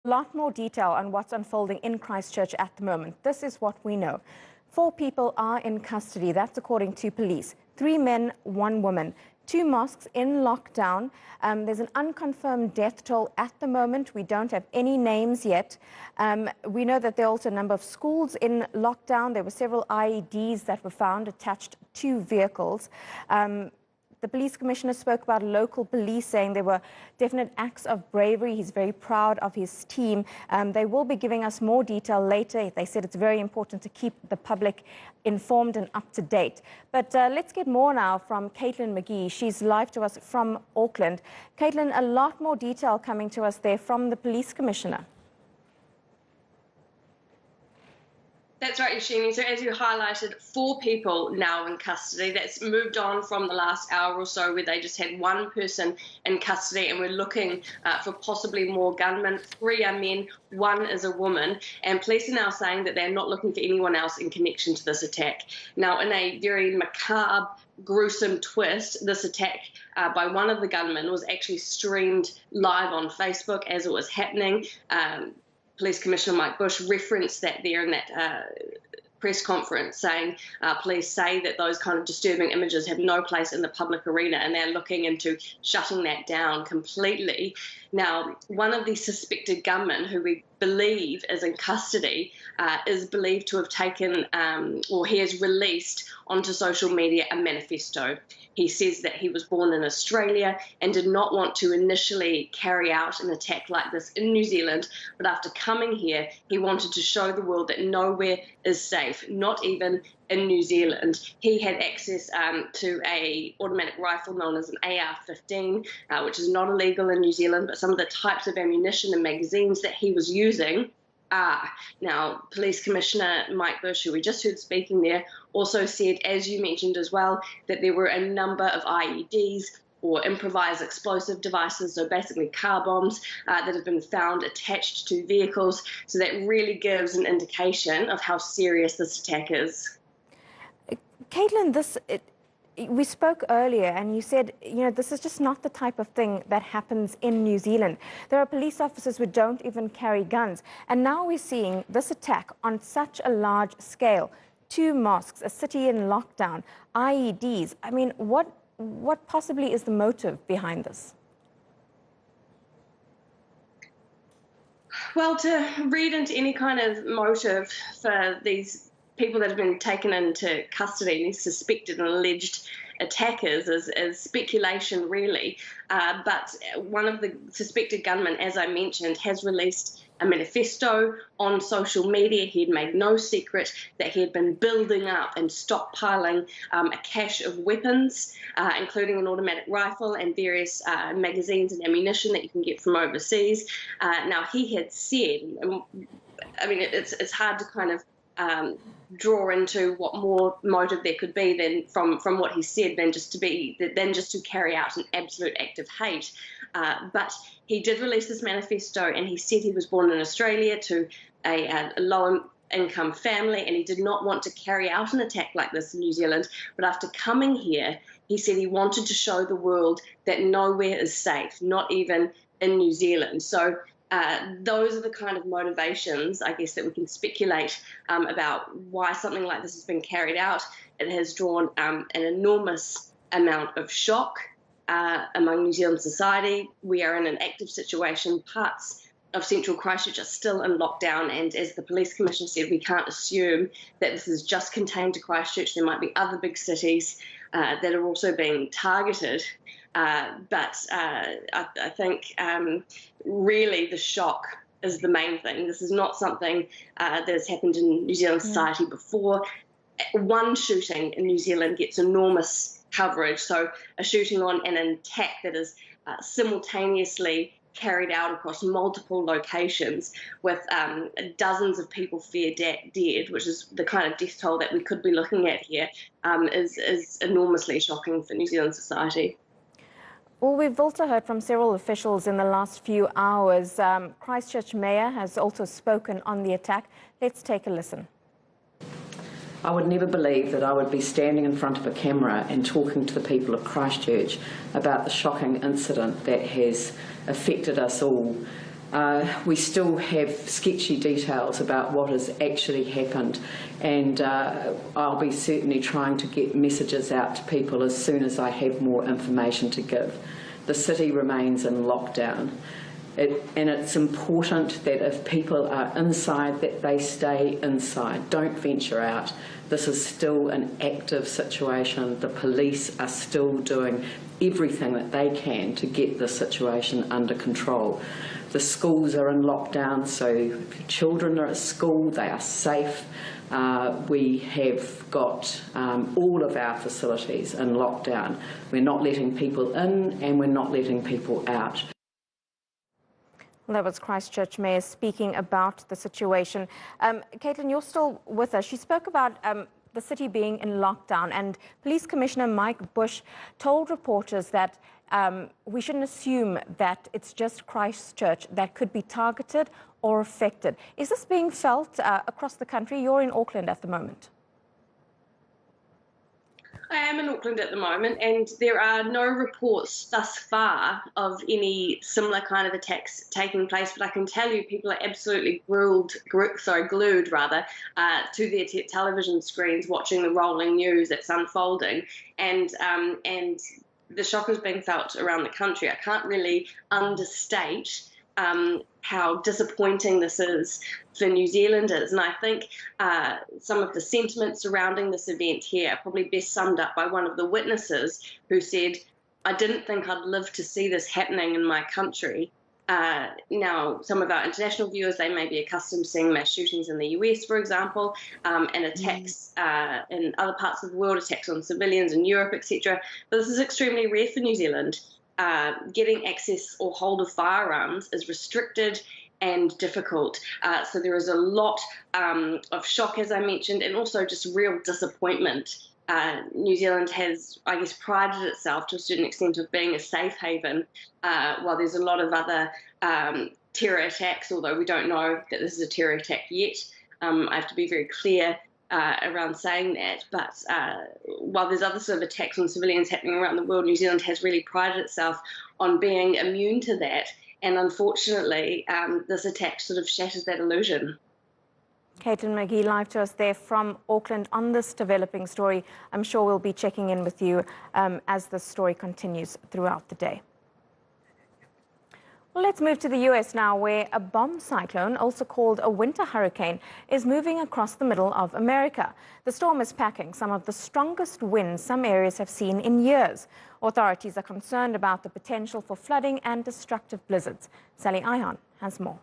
A lot more detail on what's unfolding in Christchurch at the moment. This is what we know. 4 people are in custody. That's according to police. 3 men, 1 woman. 2 mosques in lockdown. There's an unconfirmed death toll at the moment. We don't have any names yet. We know that there are also a number of schools in lockdown. There were several IEDs that were found attached to vehicles. The police commissioner spoke about local police, saying there were definite acts of bravery. He's very proud of his team. They will be giving us more detail later. They said it's very important to keep the public informed and up to date. But let's get more now from Caitlin McGee. She's live to us from Auckland. Caitlin, a lot more detail coming to us there from the police commissioner. That's right, Yashini. So as you highlighted, 4 people now in custody. That's moved on from the last hour or so where they just had 1 person in custody, and we're looking for possibly more gunmen. 3 are men, 1 is a woman, and police are now saying that they're not looking for anyone else in connection to this attack. Now, in a very macabre, gruesome twist, this attack by one of the gunmen was actually streamed live on Facebook as it was happening. Police Commissioner Mike Bush referenced that there in that press conference, saying police say that those kind of disturbing images have no place in the public arena, and they're looking into shutting that down completely. Now, one of the suspected gunmen, who we believe is in custody, is believed to have taken, or he has released onto social media a manifesto. He says that he was born in Australia and did not want to initially carry out an attack like this in New Zealand, but after coming here, he wanted to show the world that nowhere is safe, not even in New Zealand. He had access to an automatic rifle known as an AR-15, which is not illegal in New Zealand, but some of the types of ammunition and magazines that he was using are. Now, Police Commissioner Mike Bush, who we just heard speaking there, also said, as you mentioned as well, that there were a number of IEDs, or improvised explosive devices, so basically car bombs, that have been found attached to vehicles. So that really gives an indication of how serious this attack is. Caitlin, we spoke earlier and you said, this is just not the type of thing that happens in New Zealand. There are police officers who don't even carry guns. And now we're seeing this attack on such a large scale. 2 mosques, a city in lockdown, IEDs. I mean, what possibly is the motive behind this? Well, to read into any kind of motive for these people that have been taken into custody, these suspected and alleged attackers, is speculation, really. But one of the suspected gunmen, as I mentioned, has released a manifesto on social media. He had made no secret that he had been building up and stockpiling a cache of weapons, including an automatic rifle and various magazines and ammunition that you can get from overseas. Now, he had said, I mean, it's hard to kind of draw into what more motive there could be than from what he said than just to carry out an absolute act of hate. But he did release this manifesto, and he said he was born in Australia to a low-income family, and he did not want to carry out an attack like this in New Zealand. But after coming here, he said he wanted to show the world that nowhere is safe, not even in New Zealand. So those are the kind of motivations, I guess, that we can speculate about why something like this has been carried out. It has drawn an enormous amount of shock among New Zealand society. We are in an active situation. Parts of central Christchurch are still in lockdown, and as the police commissioner said, we can't assume that this is just contained to Christchurch. There might be other big cities that are also being targeted. But I think really the shock is the main thing. This is not something that has happened in New Zealand society before. One shooting in New Zealand gets enormous coverage. So a shooting on an attack that is simultaneously carried out across multiple locations with dozens of people feared dead, which is the kind of death toll that we could be looking at here, is enormously shocking for New Zealand society. Well, we've also heard from several officials in the last few hours. Christchurch Mayor has also spoken on the attack. Let's take a listen. I would never believe that I would be standing in front of a camera and talking to the people of Christchurch about the shocking incident that has affected us all We still have sketchy details about what has actually happened, and I'll be certainly trying to get messages out to people as soon as I have more information to give. The city remains in lockdown, and it's important that if people are inside, that they stay inside. Don't venture out. This is still an active situation. The police are still doing everything that they can to get the situation under control. The schools are in lockdown, so if children are at school, they are safe. We have got all of our facilities in lockdown. We're not letting people in and we're not letting people out. Well, that was Christchurch Mayor speaking about the situation. Caitlin, you're still with us. She spoke about the city being in lockdown, and Police Commissioner Mike Bush told reporters that we shouldn't assume that it's just Christchurch that could be targeted or affected. Is this being felt across the country? You're in Auckland at the moment. I am in Auckland at the moment, and there are no reports thus far of any similar kind of attacks taking place. But I can tell you, people are absolutely glued to their television screens, watching the rolling news that's unfolding, and the shock is being felt around the country. I can't really understate how disappointing this is for New Zealanders. And I think some of the sentiment surrounding this event here are probably best summed up by one of the witnesses who said, "I didn't think I'd live to see this happening in my country." Now, some of our international viewers, they may be accustomed to seeing mass shootings in the US, for example, and attacks in other parts of the world, attacks on civilians in Europe, etc. But this is extremely rare for New Zealand. Getting access or hold of firearms is restricted and difficult. So there is a lot of shock, as I mentioned, and also just real disappointment. New Zealand has, I guess, prided itself to a certain extent of being a safe haven, while there's a lot of other terror attacks, although we don't know that this is a terror attack yet. I have to be very clear around saying that, but while there's other sort of attacks on civilians happening around the world, New Zealand has really prided itself on being immune to that, and unfortunately this attack sort of shatters that illusion. Caitlin McGee, live to us there from Auckland on this developing story. I'm sure we'll be checking in with you as the story continues throughout the day. Well, let's move to the US now, where a bomb cyclone, also called a winter hurricane, is moving across the middle of America. The storm is packing some of the strongest winds some areas have seen in years. Authorities are concerned about the potential for flooding and destructive blizzards. Sally Ihan has more.